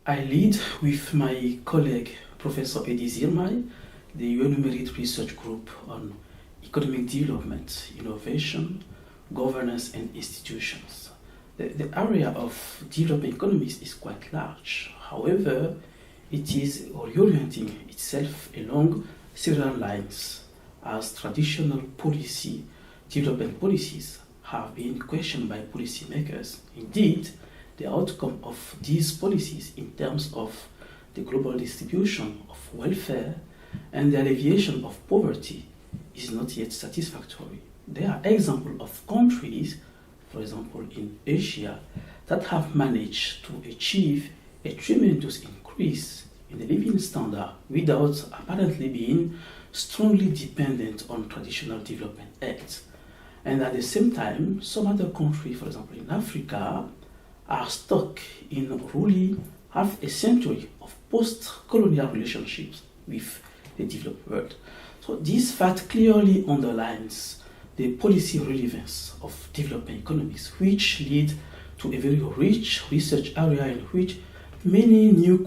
I lead with my colleague Professor Edi Zirmay the UN Merit Research Group on Economic Development, Innovation, Governance and Institutions. The area of developing economies is quite large. However, it is reorienting itself along several lines as traditional development policies have been questioned by policymakers. Indeed, the outcome of these policies in terms of the global distribution of welfare and the alleviation of poverty is not yet satisfactory. There are examples of countries, for example in Asia, that have managed to achieve a tremendous increase in the living standard without apparently being strongly dependent on traditional development aids. And at the same time, some other countries, for example in Africa, are stuck in roughly half a century of post-colonial relationships with the developed world. So this fact clearly underlines the policy relevance of developing economies, which lead to a very rich research area in which many new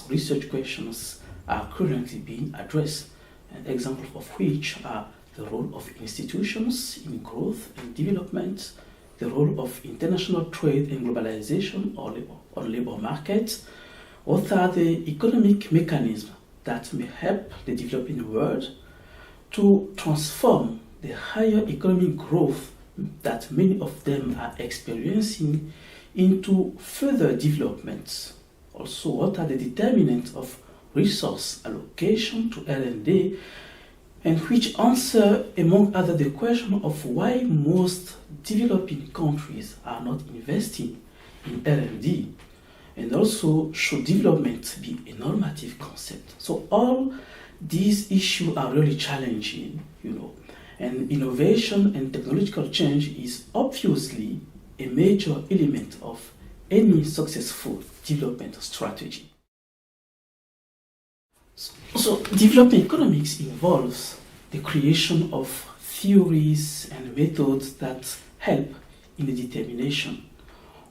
research questions are currently being addressed, and examples of which are the role of institutions in growth and development, the role of international trade and globalization on labor markets. What are the economic mechanisms that may help the developing world to transform the higher economic growth that many of them are experiencing into further development? Also, what are the determinants of resource allocation to R&D, and which answer, among others, the question of why most developing countries are not investing in R&D, and also should development be a normative concept. So all these issues are really challenging, and innovation and technological change is obviously a major element of any successful development strategy. So developing economics involves the creation of theories and methods that help in the determination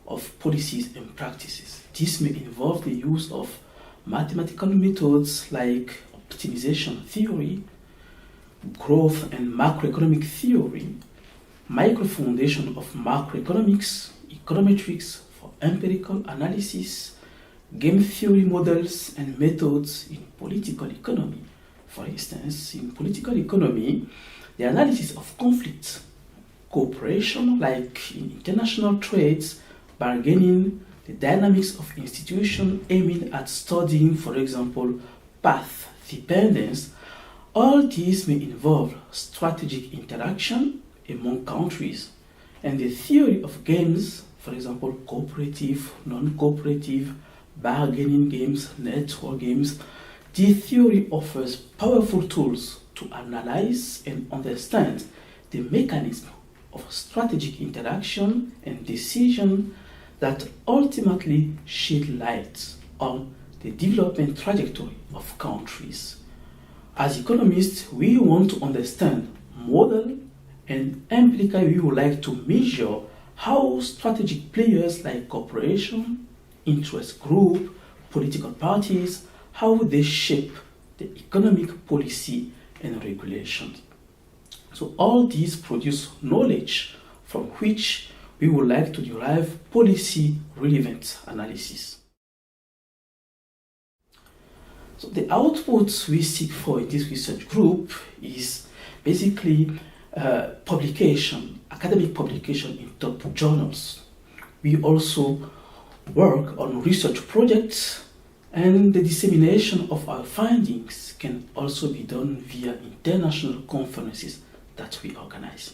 of policies and practices. This may involve the use of mathematical methods like optimization theory, growth and macroeconomic theory, microfoundation of macroeconomics, econometrics for empirical analysis, game theory models and methods in political economy. For instance, in political economy, the analysis of conflict, cooperation like in international trades, bargaining, the dynamics of institutions aiming at studying, for example, path dependence. All these may involve strategic interaction among countries, and the theory of games, for example, cooperative, non-cooperative, bargaining games, network games. This theory offers powerful tools to analyze and understand the mechanism of strategic interaction and decision that ultimately shed light on the development trajectory of countries. As economists, we want to understand, model, and empirically we would like to measure how strategic players like corporation, interest group, political parties, how they shape the economic policy and regulations. So all these produce knowledge from which we would like to derive policy relevant analysis. So the outputs we seek for in this research group is basically publication, academic publication in top journals. We also work on research projects, and the dissemination of our findings can also be done via international conferences that we organize.